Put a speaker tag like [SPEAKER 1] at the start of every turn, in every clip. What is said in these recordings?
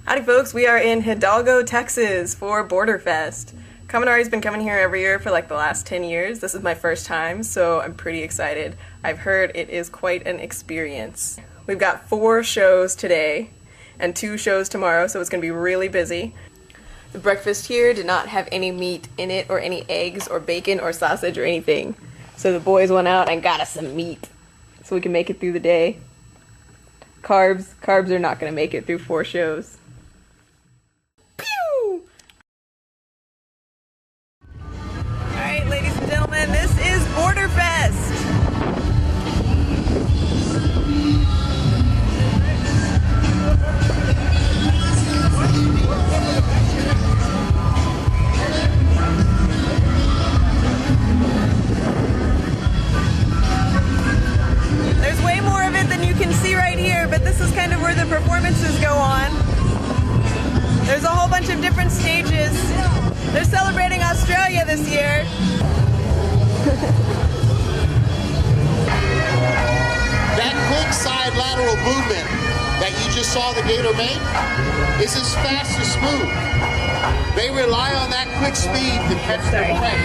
[SPEAKER 1] Howdy folks, we are in Hidalgo, Texas for Borderfest. Kaminari's been coming here every year for like the last 10 years. This is my first time, so I'm pretty excited. I've heard it is quite an experience. We've got 4 shows today and 2 shows tomorrow, so it's going to be really busy. The breakfast here did not have any meat in it or any eggs or bacon or sausage or anything. So the boys went out and got us some meat so we can make it through the day. Carbs are not going to make it through 4 shows. Pew! Alright, ladies and gentlemen, this is Borderfest! There's way more of it than you can see right here, but this is kind of where the performances go on. There's a whole bunch of different stages. They're celebrating Australia this year.
[SPEAKER 2] That quick side lateral movement that you just saw the gator make is as fast as smooth. They rely on that quick speed to catch their prey.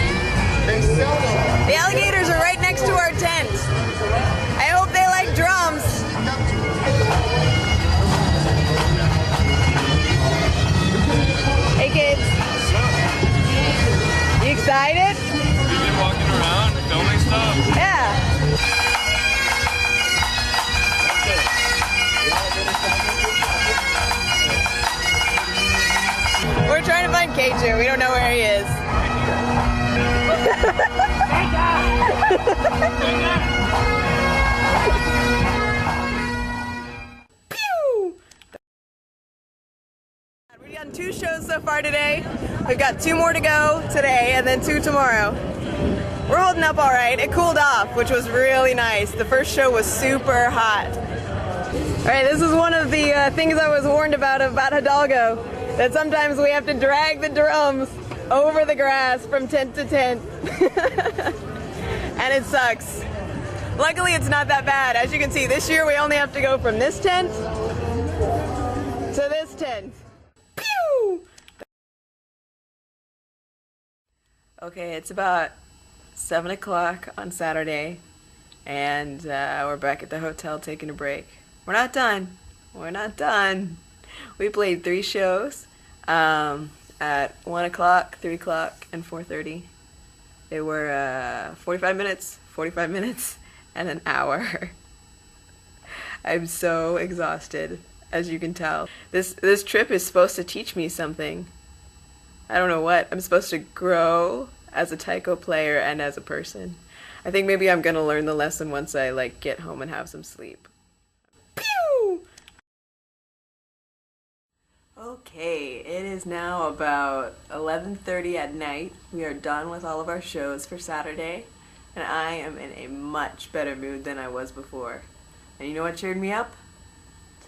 [SPEAKER 2] They seldom.
[SPEAKER 1] The alligators are right next to our tent. I hope they like drums. Hey kids. You excited?
[SPEAKER 3] You've been walking around filming stuff?
[SPEAKER 1] Yeah. We're trying to find Keiju. We don't know where he is. Pew! We've done 2 shows so far today. We've got 2 more to go today and then 2 tomorrow. We're holding up all right. It cooled off, which was really nice. The first show was super hot. All right, this is one of the things I was warned about Hidalgo, that sometimes we have to drag the drums over the grass from tent to tent. And it sucks. Luckily, it's not that bad. As you can see, this year we only have to go from this tent to this tent. Pew! Okay, it's about 7 o'clock on Saturday, and we're back at the hotel taking a break. We're not done. We're not done. We played 3 shows at 1 o'clock, 3 o'clock, and 4:30. They were 45 minutes, and an hour. I'm so exhausted, as you can tell. This trip is supposed to teach me something. I don't know what. I'm supposed to grow as a taiko player and as a person. I think maybe I'm gonna learn the lesson once I get home and have some sleep. Pew! Okay, it is now about 11:30 at night. We are done with all of our shows for Saturday, and I am in a much better mood than I was before. And you know what cheered me up?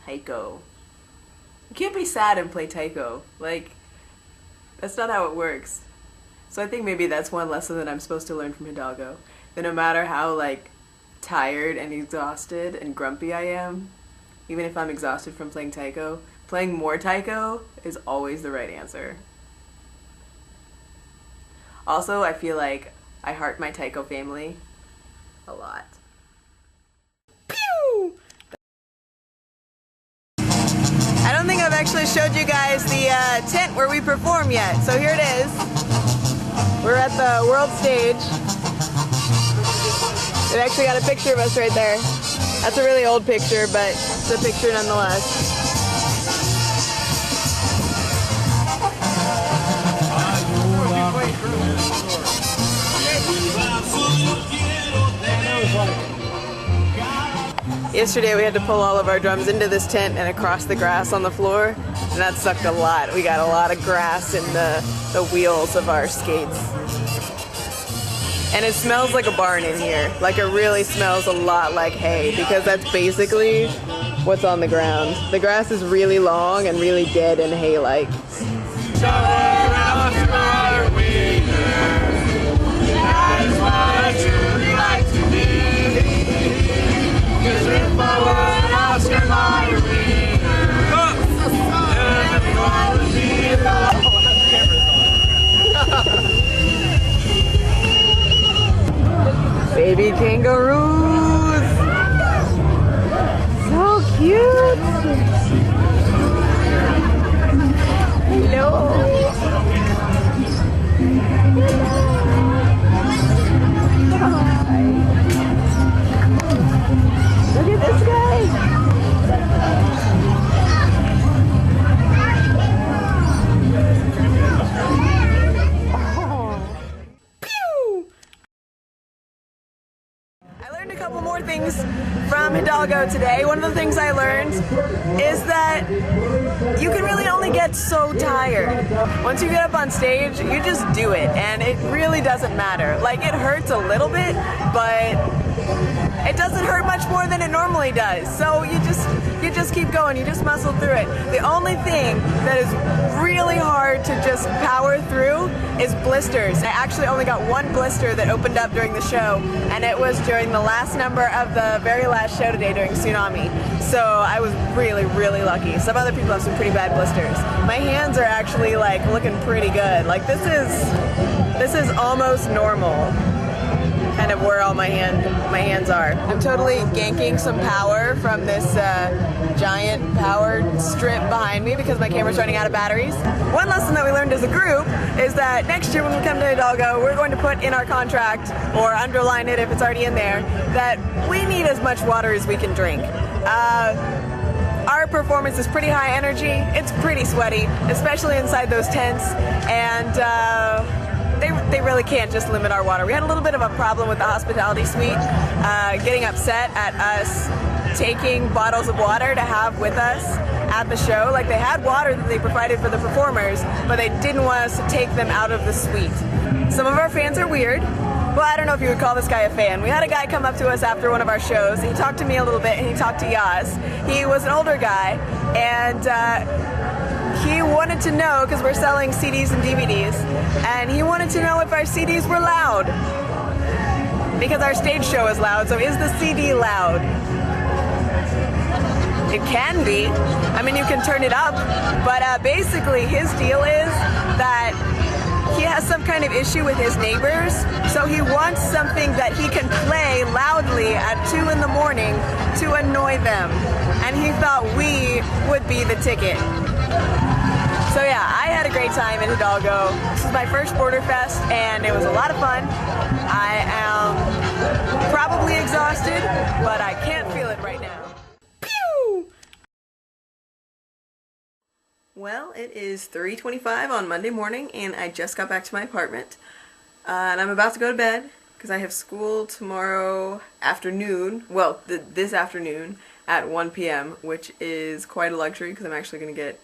[SPEAKER 1] Taiko. You can't be sad and play taiko. That's not how it works. So I think maybe that's one lesson that I'm supposed to learn from Hidalgo. That no matter how tired and exhausted and grumpy I am, even if I'm exhausted from playing taiko, playing more taiko is always the right answer. Also, I feel like I heart my taiko family a lot. Pew! I don't think I've actually showed you guys the tent where we perform yet, so here it is. We're at the world stage. They've actually got a picture of us right there. That's a really old picture, but it's a picture nonetheless. Yesterday we had to pull all of our drums into this tent and across the grass on the floor, and that sucked a lot. We got a lot of grass in the wheels of our skates. And it smells like a barn in here. It really smells a lot like hay, because that's basically what's on the ground. The grass is really long and really dead and hay-like.
[SPEAKER 3] If I were an Oscar, my arena.
[SPEAKER 1] things from Hidalgo today, one of the things I learned is that you can really only get so tired. Once you get up on stage, you just do it, and it really doesn't matter. Like, it hurts a little bit, but it doesn't hurt much more than it normally does. So you just keep going, you just muscle through it. The only thing that is really hard to just power through is blisters. I actually only got one blister that opened up during the show, and it was during the last number of the very last show today during Tsunami. So I was really, really lucky. Some other people have some pretty bad blisters. My hands are actually like looking pretty good. Like this is almost normal. Kind of where all my hands are. I'm totally ganking some power from this giant power strip behind me because my camera's running out of batteries. One lesson that we learned as a group is that next year when we come to Hidalgo, we're going to put in our contract, or underline it if it's already in there, that we need as much water as we can drink. Our performance is pretty high energy, it's pretty sweaty, especially inside those tents, and they really can't just limit our water. We had a little bit of a problem with the hospitality suite getting upset at us taking bottles of water to have with us at the show. Like, they had water that they provided for the performers, but they didn't want us to take them out of the suite. Some of our fans are weird. Well, I don't know if you would call this guy a fan. We had a guy come up to us after one of our shows. He talked to me a little bit, and he talked to Yaz. He was an older guy, and he wanted to know, because we're selling CDs and DVDs, and he wanted to know if our CDs were loud. Because our stage show is loud, so is the CD loud? It can be. I mean, you can turn it up, but basically his deal is that he has some kind of issue with his neighbors, so he wants something that he can play loudly at 2 in the morning to annoy them. And he thought we would be the ticket. So yeah, I had a great time in Hidalgo. This is my first Borderfest, and it was a lot of fun. I am probably exhausted, but I can't feel it right now. Pew! Well, it is 3:25 on Monday morning, and I just got back to my apartment. And I'm about to go to bed, because I have school tomorrow afternoon, well, this afternoon at 1 p.m., which is quite a luxury, because I'm actually going to get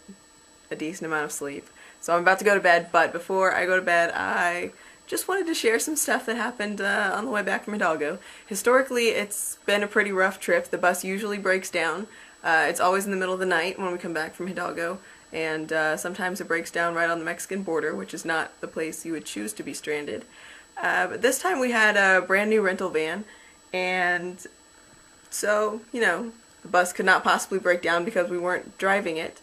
[SPEAKER 1] a decent amount of sleep. So I'm about to go to bed, but before I go to bed, I just wanted to share some stuff that happened on the way back from Hidalgo. Historically, it's been a pretty rough trip. The bus usually breaks down. It's always in the middle of the night when we come back from Hidalgo, and sometimes it breaks down right on the Mexican border, which is not the place you would choose to be stranded. But this time we had a brand new rental van, and so, you know, the bus could not possibly break down because we weren't driving it.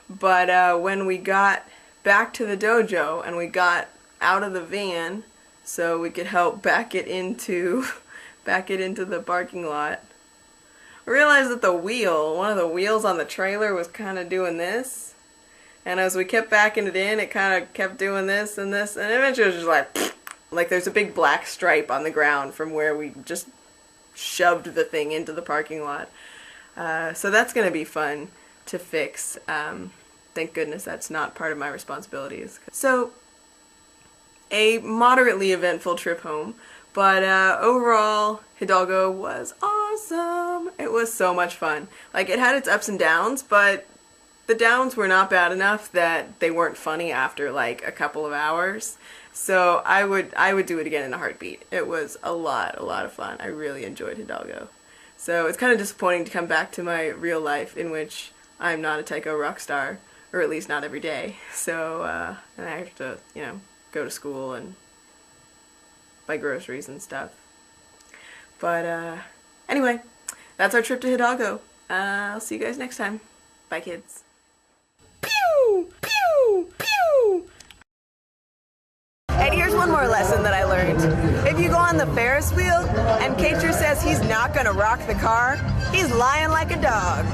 [SPEAKER 1] But when we got back to the dojo and we got out of the van so we could help back it into the parking lot, I realized that one of the wheels on the trailer was kind of doing this. And as we kept backing it in, it kind of kept doing this, and eventually it was just like there's a big black stripe on the ground from where we just shoved the thing into the parking lot. So that's going to be fun to fix. Thank goodness that's not part of my responsibilities. So, a moderately eventful trip home, but overall, Hidalgo was awesome. It was so much fun. Like, it had its ups and downs, but the downs were not bad enough that they weren't funny after like a couple of hours. So I would do it again in a heartbeat. It was a lot of fun. I really enjoyed Hidalgo. So it's kind of disappointing to come back to my real life, in which I'm not a Taiko rock star, or at least not every day. So and I have to, you know, go to school and buy groceries and stuff. But anyway, that's our trip to Hidalgo. I'll see you guys next time. Bye, kids. Pew! Pew! Pew! And here's one more lesson that I learned. If you go on the Ferris wheel and Kacher says he's not gonna rock the car, he's lying like a dog.